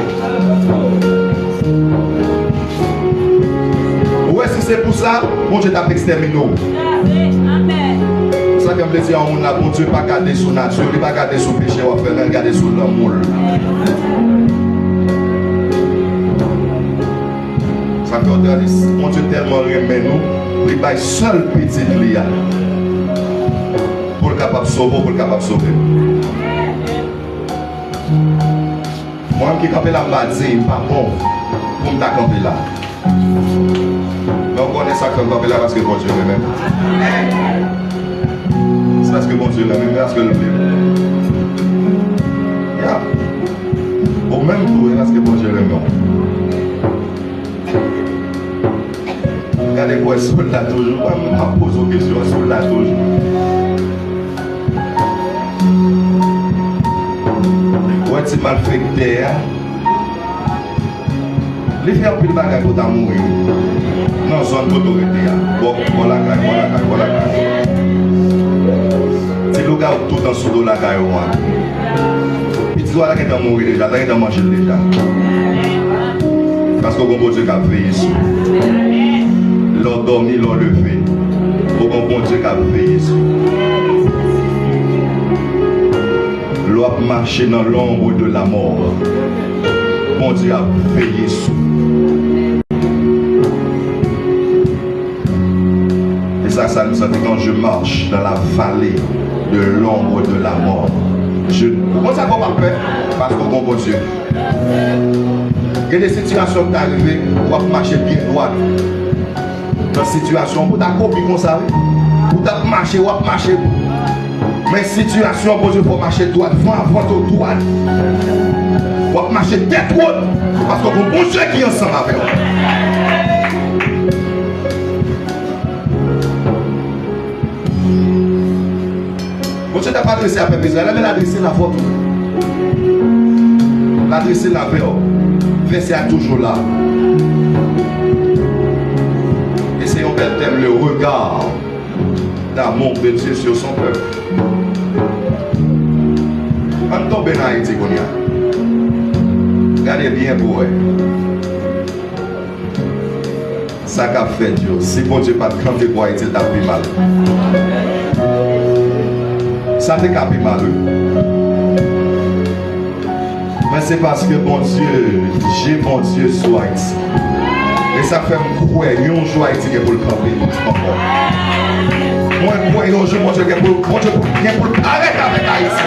Ouais, si c'est pour ça, mon Dieu t'a exterminé. C'est ça que je me dis à mon Dieu, bon Dieu, pas garder sous nature, il pas garder sous péché, on va faire garder sous l'amour. Ça fait mon Dieu tellement remet nous, il va seul petit lia. Pour le capable de sauver, pour le capable de sauver. Moi qui campe là, je dis, pas bon pour me camper là. Mais on connaît ça comme camper là parce que bon Dieu l'aime. C'est parce que bon Dieu l'aime, parce que le plaît. Au même tour, parce que bon Dieu l'aime. Regardez quoi, soldat toujours. Je me pose aux questions, soldat toujours. Ouais, c'est mal fait que les faire plus de bagages pour mourir. Dans zone d'autorité. Voilà. Si le gars tout en sous la caille, il dit voilà qu'il est mort déjà, il est mangé déjà. Parce que bon Dieu a veillé sur. L'on dormi, l'on levé. Bon Dieu a veillé sur. L'on marché dans l'ombre de la mort. Bon Dieu a veillé sur. Et ça nous dit quand je marche dans la vallée de l'ombre de la mort. Comment ça va pas peur? Parce que bon Dieu. Il y a des situations qui arrivent, on va marcher bien droit. Dans des situations, vous avez compris comme ça. Vous avez marché, vous avez marché. Mais situation, bon Dieu, faut marcher droit, avant droit. Vous avez marché tête haute. Parce que bon Dieu qui est ensemble avec vous. Bon Dieu n'a pas adressé à peuple Israël, mais l'adressé la faute. L'adressé la paix. Verset est toujours là. Et c'est un bel thème, le regard d'amour de Dieu sur son peuple. On tombe dans Haïti, regardez bien pour eux. Ça qu'a fait Dieu. Si bon Dieu pas camper pour Haïti, il t'a pris mal. Ça t'a pris mal. Mais c'est parce que bon Dieu, j'ai mon Dieu sur Haïti. Et ça fait me croire, il y a un jour Haïti qui est pour le camper. Moi, je crois, il y a un jour mon Dieu qui est pour le arrêter avec Haïti.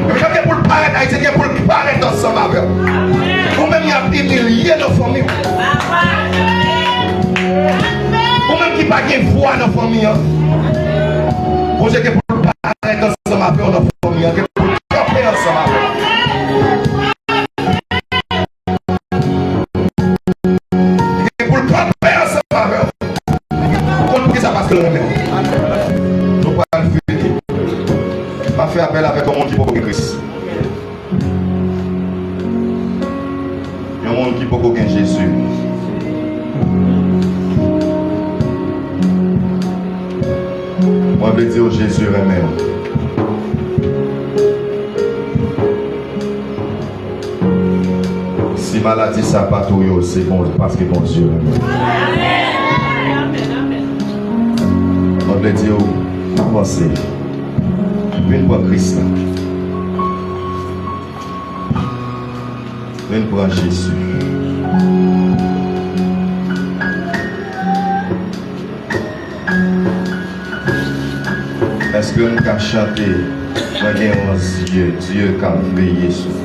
Il y a pour le arrêter Haïti, il y a pour le arrêter ensemble avec. Vous-même, il y a des milliers de familles. Vous-même qui n'avez pas de foi dans la famille. Vous avez pour le arrêter ensemble avec notre famille. Nous pas le finir. Pas faire appel avec un monde qui peut pas Christ. Il y a un monde qui peut pas Jésus. Moi je veux dire Jésus remet. Si maladie ça pas tout, c'est bon parce que bon Dieu remet. On veut dire, avancez. Venez pour Christ. Venez pour Jésus. Est-ce que nous pouvons chanter Dieu qui a veillé sur nous?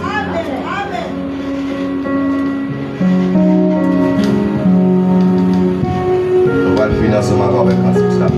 On va le finir ce matin avec un ça.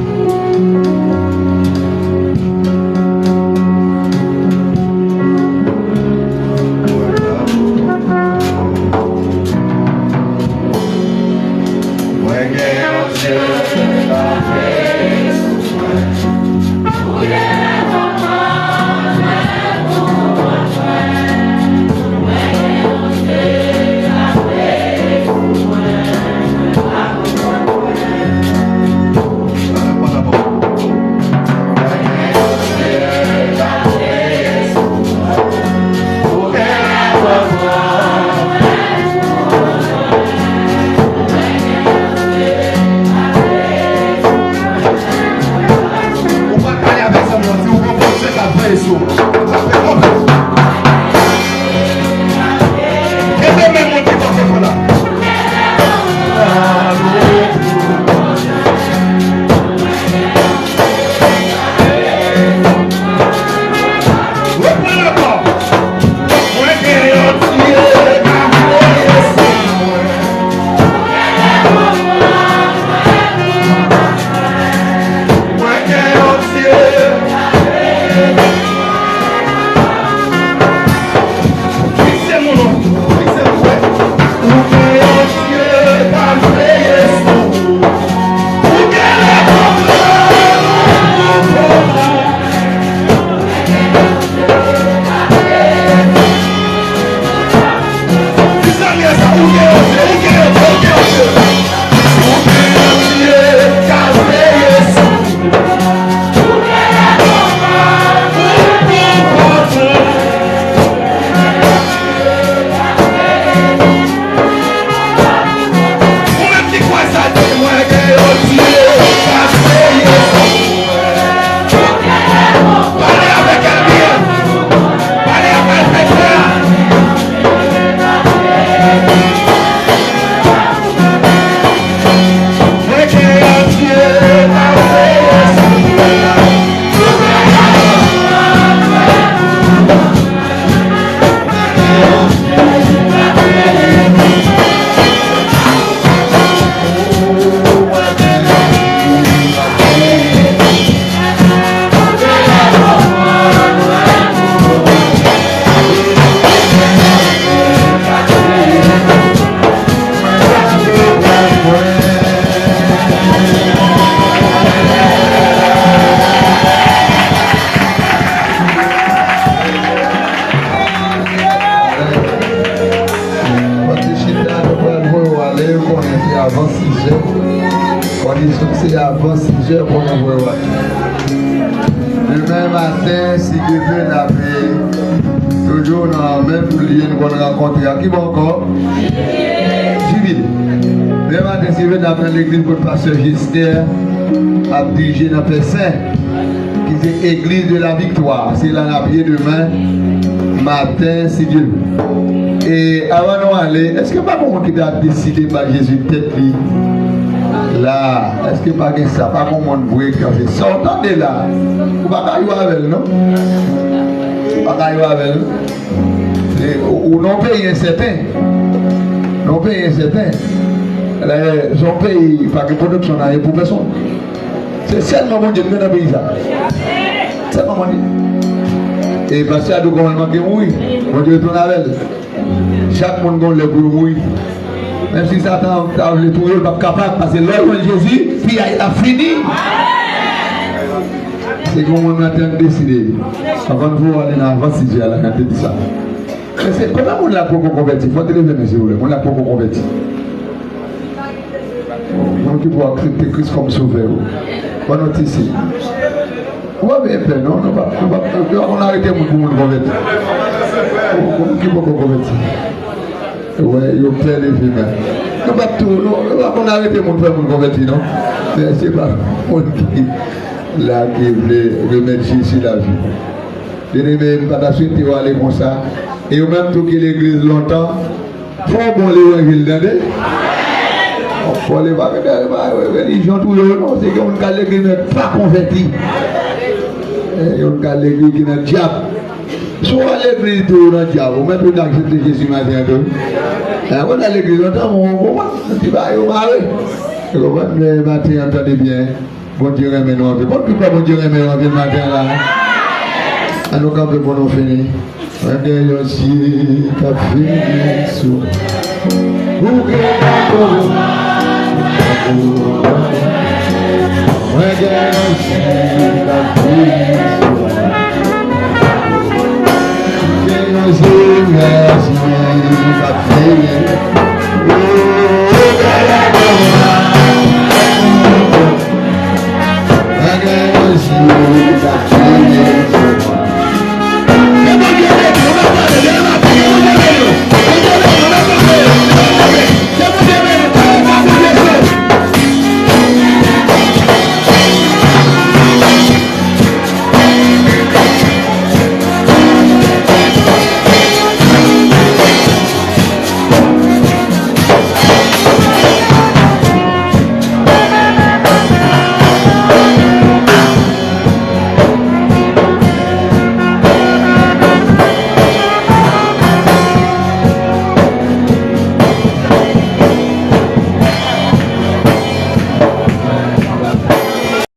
avant 6 heures. On dit que c'est avant 6 heures qu'on envoie. Demain matin, si Dieu veut, on a toujours dans le même lien qu'on rencontre. Qui va encore? Civil. Demain matin, si Dieu veut, on a l'église pour le pasteur Gister à diriger dans le Saint, qui c'est l'église de la victoire. C'est là qu'on a prié demain matin, si Dieu veut. Et avant d'aller, est-ce que pas bon qui a décidé par Jésus tête lui? Là, est-ce que pas ça? Pas comme on voit quand c'est sortez là. Vous pas qu'à y avec non? Pas qu'à y avec. Ou non payer certain. Non payer certain. Son pays, pas que production n'a pour personne. C'est seulement mon Dieu qui est dans le pays. C'est pas mon Dieu. Et parce que à deux gouvernements qui mouillent, mon Dieu tourne avec. Chaque monde a le pour mourir. Même si Satan a le tour, il n'est pas capable parce que l'heure de Jésus, puis il a fini. C'est comme on a décidé. Avant de vous aller dans la 26 heures, quand tu dis ça. Comment on l'a pour convertir? Il faut te lever, s'il vous plaît. On l'a pour convertir. Donc il faut accepter Christ comme sauveur. On est ici. On va bien faire, non? On a arrêté pour nous convertir. Qui peut convertir? Oui, il faut faire les films. Nous ne pouvons pas arrêter mon frère pour nous convertir, non? C'est pas moi là qui voulait remettre Jésus la vie. Je ne vais pas la suite, il va aller comme ça. Et même tout qui l'église longtemps, il faut bon l'évangile d'aider. Il faut les voir, religion tout le monde, c'est qu'on a l'église n'est pas converti. On a l'église qui est un diable. Soit l'église tout le diable, ou même tout accepter Jésus matin. On a l'église longtemps, on va y marrer. Le matin, entendez bien. Bon Dieu remet nous en vie. Bon Dieu remet nous en vie le matin là. À nous camper pour nous finir. Regarde aussi ta fille sous. Regarde aussi ta fille sous. Regarde aussi ta fille.